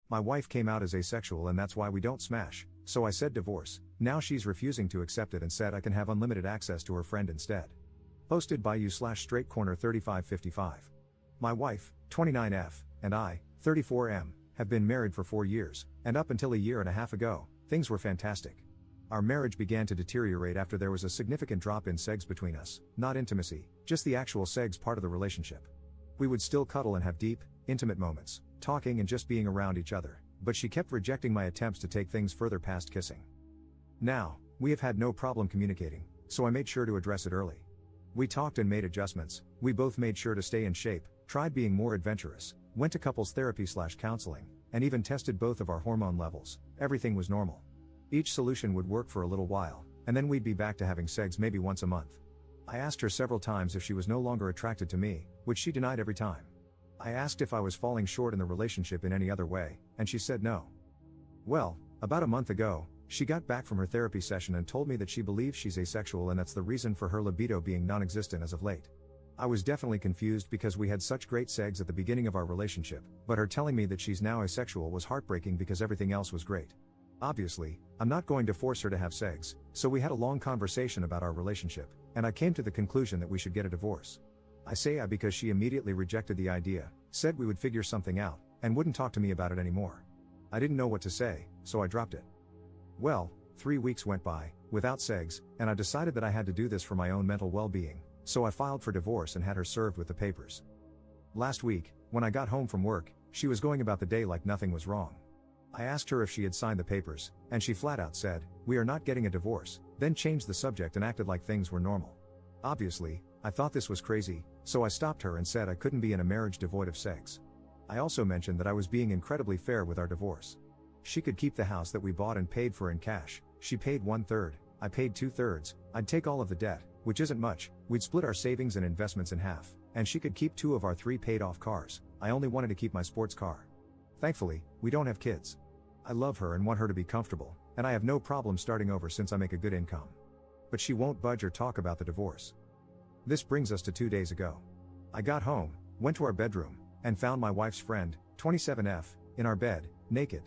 My wife came out as asexual and that's why we don't smash, so I said divorce. Now she's refusing to accept it and said I can have unlimited access to her friend instead. Posted by you/straightcorner3555. My wife, 29F, and I, 34M, have been married for 4 years, and up until a year and a half ago, things were fantastic. Our marriage began to deteriorate after there was a significant drop in sex between us, not intimacy, just the actual sex part of the relationship. We would still cuddle and have deep, intimate moments, talking and just being around each other, but she kept rejecting my attempts to take things further past kissing. Now, we have had no problem communicating, so I made sure to address it early. We talked and made adjustments, we both made sure to stay in shape, tried being more adventurous, went to couples therapy/counseling, and even tested both of our hormone levels. Everything was normal. Each solution would work for a little while, and then we'd be back to having sex maybe once a month. I asked her several times if she was no longer attracted to me, which she denied every time. I asked if I was falling short in the relationship in any other way, and she said no. Well, about a month ago, she got back from her therapy session and told me that she believes she's asexual and that's the reason for her libido being non-existent as of late. I was definitely confused because we had such great sex at the beginning of our relationship, but her telling me that she's now asexual was heartbreaking because everything else was great. Obviously, I'm not going to force her to have sex, so we had a long conversation about our relationship, and I came to the conclusion that we should get a divorce. I say because she immediately rejected the idea, said we would figure something out, and wouldn't talk to me about it anymore. I didn't know what to say, so I dropped it. Well, 3 weeks went by, without sex, and I decided that I had to do this for my own mental well-being, so I filed for divorce and had her served with the papers. Last week, when I got home from work, she was going about the day like nothing was wrong. I asked her if she had signed the papers, and she flat out said, "We are not getting a divorce," then changed the subject and acted like things were normal. Obviously, I thought this was crazy, so I stopped her and said I couldn't be in a marriage devoid of sex. I also mentioned that I was being incredibly fair with our divorce. She could keep the house that we bought and paid for in cash, she paid 1/3, I paid 2/3, I'd take all of the debt, which isn't much, we'd split our savings and investments in half, and she could keep 2 of our 3 paid off cars. I only wanted to keep my sports car. Thankfully, we don't have kids. I love her and want her to be comfortable, and I have no problem starting over since I make a good income. But she won't budge or talk about the divorce. This brings us to 2 days ago. I got home, went to our bedroom, and found my wife's friend, 27F, in our bed, naked.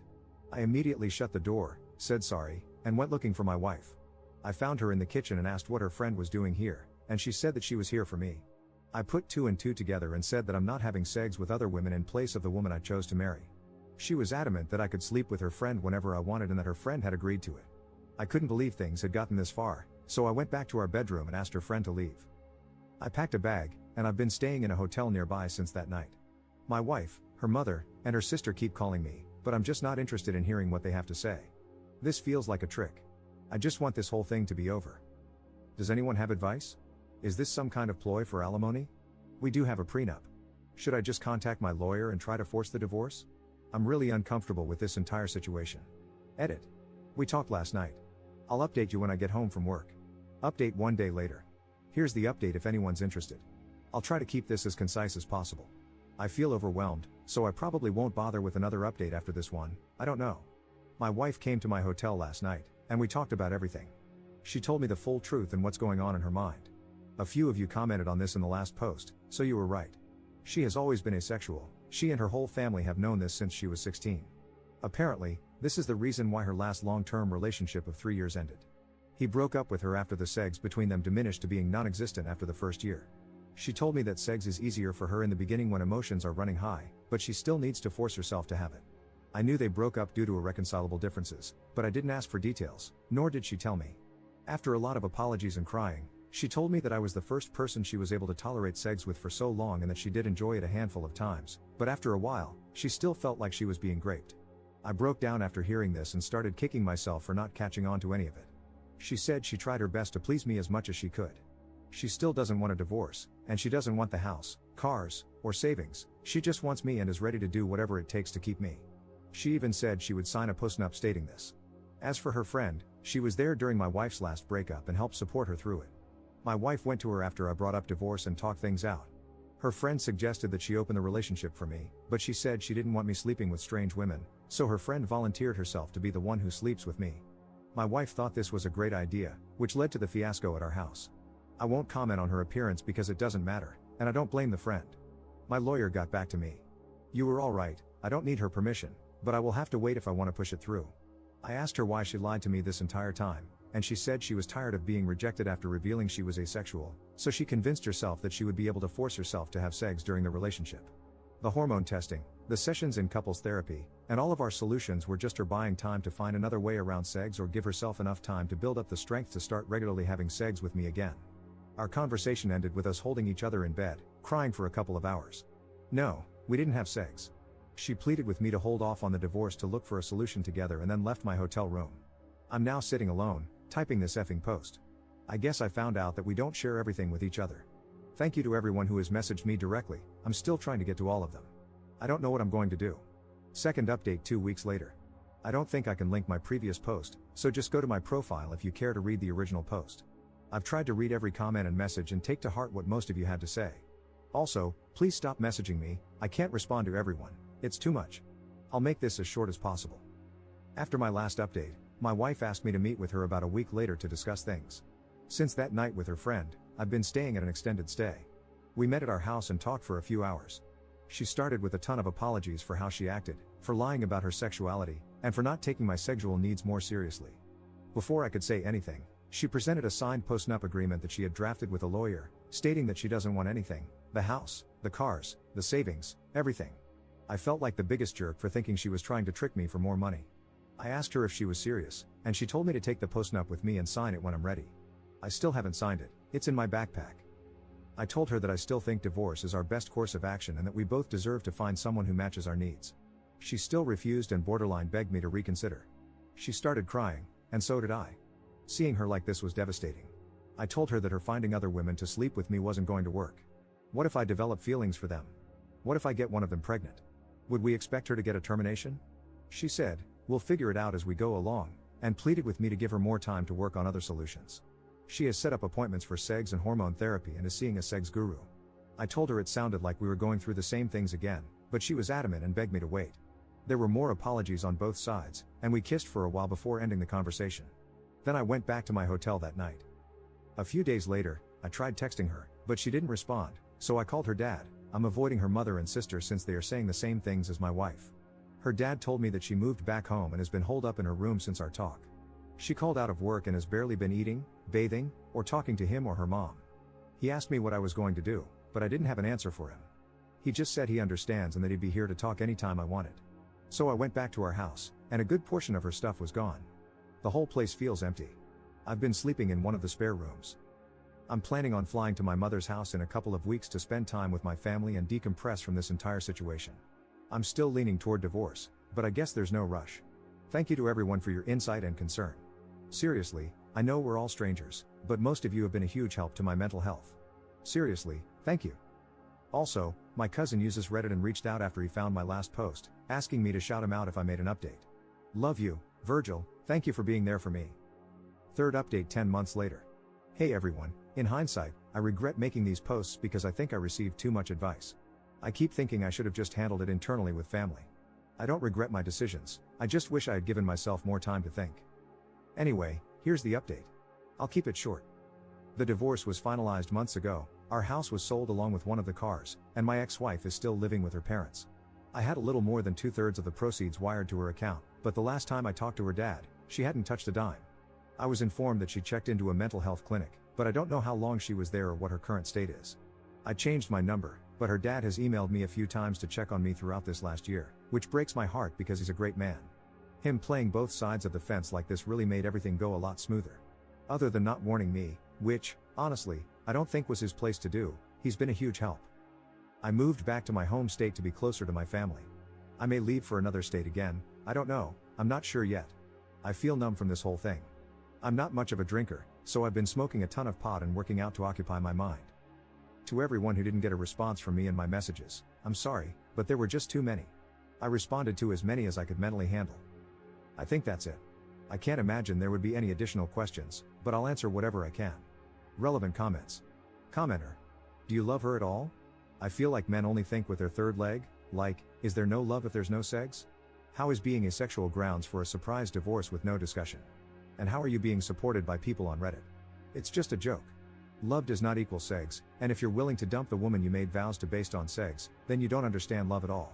I immediately shut the door, said sorry, and went looking for my wife. I found her in the kitchen and asked what her friend was doing here, and she said that she was here for me. I put 2 and 2 together and said that I'm not having sex with other women in place of the woman I chose to marry. She was adamant that I could sleep with her friend whenever I wanted and that her friend had agreed to it. I couldn't believe things had gotten this far, so I went back to our bedroom and asked her friend to leave. I packed a bag, and I've been staying in a hotel nearby since that night. My wife, her mother, and her sister keep calling me, but I'm just not interested in hearing what they have to say. This feels like a trick. I just want this whole thing to be over. Does anyone have advice? Is this some kind of ploy for alimony? We do have a prenup. Should I just contact my lawyer and try to force the divorce? I'm really uncomfortable with this entire situation. Edit. We talked last night. I'll update you when I get home from work. Update 1 day later. Here's the update if anyone's interested. I'll try to keep this as concise as possible. I feel overwhelmed, so I probably won't bother with another update after this one, I don't know. My wife came to my hotel last night, and we talked about everything. She told me the full truth and what's going on in her mind. A few of you commented on this in the last post, so you were right. She has always been asexual, she and her whole family have known this since she was 16. Apparently, this is the reason why her last long-term relationship of 3 years ended. He broke up with her after the sex between them diminished to being non-existent after the first year. She told me that sex is easier for her in the beginning when emotions are running high, but she still needs to force herself to have it. I knew they broke up due to irreconcilable differences, but I didn't ask for details, nor did she tell me. After a lot of apologies and crying, she told me that I was the first person she was able to tolerate sex with for so long and that she did enjoy it a handful of times, but after a while, she still felt like she was being raped. I broke down after hearing this and started kicking myself for not catching on to any of it. She said she tried her best to please me as much as she could. She still doesn't want a divorce, and she doesn't want the house, cars, or savings, she just wants me and is ready to do whatever it takes to keep me. She even said she would sign a postnup stating this. As for her friend, she was there during my wife's last breakup and helped support her through it. My wife went to her after I brought up divorce and talked things out. Her friend suggested that she open the relationship for me, but she said she didn't want me sleeping with strange women, so her friend volunteered herself to be the one who sleeps with me. My wife thought this was a great idea, which led to the fiasco at our house. I won't comment on her appearance because it doesn't matter, and I don't blame the friend. My lawyer got back to me. You were all right, I don't need her permission, but I will have to wait if I want to push it through. I asked her why she lied to me this entire time, and she said she was tired of being rejected after revealing she was asexual, so she convinced herself that she would be able to force herself to have sex during the relationship. The hormone testing, the sessions in couples therapy, and all of our solutions were just her buying time to find another way around sex or give herself enough time to build up the strength to start regularly having sex with me again. Our conversation ended with us holding each other in bed, crying for a couple of hours. No, we didn't have sex. She pleaded with me to hold off on the divorce to look for a solution together and then left my hotel room. I'm now sitting alone, typing this effing post. I guess I found out that we don't share everything with each other. Thank you to everyone who has messaged me directly. I'm still trying to get to all of them. I don't know what I'm going to do. Second update 2 weeks later. I don't think I can link my previous post, so just go to my profile if you care to read the original post. I've tried to read every comment and message and take to heart what most of you had to say. Also, please stop messaging me, I can't respond to everyone, it's too much. I'll make this as short as possible. After my last update, my wife asked me to meet with her about a week later to discuss things. Since that night with her friend, I've been staying at an extended stay. We met at our house and talked for a few hours. She started with a ton of apologies for how she acted, for lying about her sexuality, and for not taking my sexual needs more seriously. Before I could say anything, she presented a signed post-nup agreement that she had drafted with a lawyer, stating that she doesn't want anything, the house, the cars, the savings, everything. I felt like the biggest jerk for thinking she was trying to trick me for more money. I asked her if she was serious, and she told me to take the post-nup with me and sign it when I'm ready. I still haven't signed it, it's in my backpack. I told her that I still think divorce is our best course of action and that we both deserve to find someone who matches our needs. She still refused and borderline begged me to reconsider. She started crying, and so did I. Seeing her like this was devastating. I told her that her finding other women to sleep with me wasn't going to work. What if I develop feelings for them? What if I get one of them pregnant? Would we expect her to get a termination? She said, we'll figure it out as we go along, and pleaded with me to give her more time to work on other solutions. She has set up appointments for sex and hormone therapy and is seeing a sex guru. I told her it sounded like we were going through the same things again, but she was adamant and begged me to wait. There were more apologies on both sides, and we kissed for a while before ending the conversation. Then I went back to my hotel that night. A few days later, I tried texting her, but she didn't respond, so I called her dad. I'm avoiding her mother and sister since they are saying the same things as my wife. Her dad told me that she moved back home and has been holed up in her room since our talk. She called out of work and has barely been eating, bathing, or talking to him or her mom. He asked me what I was going to do, but I didn't have an answer for him. He just said he understands and that he'd be here to talk anytime I wanted. So I went back to our house, and a good portion of her stuff was gone. The whole place feels empty. I've been sleeping in one of the spare rooms. I'm planning on flying to my mother's house in a couple of weeks to spend time with my family and decompress from this entire situation. I'm still leaning toward divorce, but I guess there's no rush. Thank you to everyone for your insight and concern. Seriously, I know we're all strangers, but most of you have been a huge help to my mental health. Seriously, thank you. Also, my cousin uses Reddit and reached out after he found my last post, asking me to shout him out if I made an update. Love you, Virgil, thank you for being there for me. Third update 10 months later. Hey everyone, in hindsight, I regret making these posts because I think I received too much advice. I keep thinking I should have just handled it internally with family. I don't regret my decisions, I just wish I had given myself more time to think. Anyway, here's the update. I'll keep it short. The divorce was finalized months ago, our house was sold along with one of the cars, and my ex-wife is still living with her parents. I had a little more than 2/3 of the proceeds wired to her account, but the last time I talked to her dad, she hadn't touched a dime. I was informed that she checked into a mental health clinic, but I don't know how long she was there or what her current state is. I changed my number, but her dad has emailed me a few times to check on me throughout this last year, which breaks my heart because he's a great man. Him playing both sides of the fence like this really made everything go a lot smoother. Other than not warning me, which, honestly, I don't think was his place to do, he's been a huge help. I moved back to my home state to be closer to my family. I may leave for another state again, I don't know, I'm not sure yet. I feel numb from this whole thing. I'm not much of a drinker, so I've been smoking a ton of pot and working out to occupy my mind. To everyone who didn't get a response from me in my messages, I'm sorry, but there were just too many. I responded to as many as I could mentally handle. I think that's it. I can't imagine there would be any additional questions, but I'll answer whatever I can. Relevant comments. Commenter. Do you love her at all? I feel like men only think with their third leg, like, is there no love if there's no sex? How is being asexual grounds for a surprise divorce with no discussion? And how are you being supported by people on Reddit? It's just a joke. Love does not equal sex, and if you're willing to dump the woman you made vows to based on sex, then you don't understand love at all.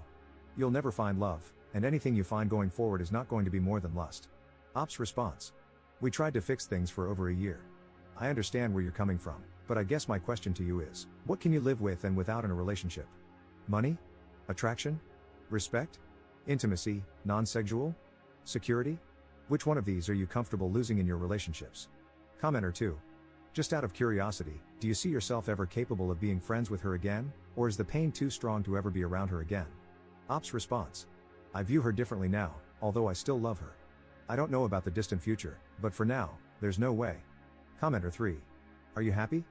You'll never find love, and anything you find going forward is not going to be more than lust. Ops response. We tried to fix things for over a year. I understand where you're coming from, but I guess my question to you is, what can you live with and without in a relationship? Money? Attraction? Respect? Intimacy, non-sexual? Security? Which one of these are you comfortable losing in your relationships? Commenter 2. Just out of curiosity, do you see yourself ever capable of being friends with her again, or is the pain too strong to ever be around her again? Ops response. I view her differently now, although I still love her. I don't know about the distant future, but for now, there's no way. Commenter 3. Are you happy?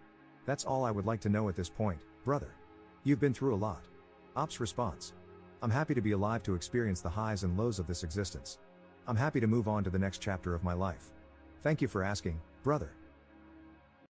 That's all I would like to know at this point, brother. You've been through a lot. Ops response. I'm happy to be alive to experience the highs and lows of this existence. I'm happy to move on to the next chapter of my life. Thank you for asking, brother.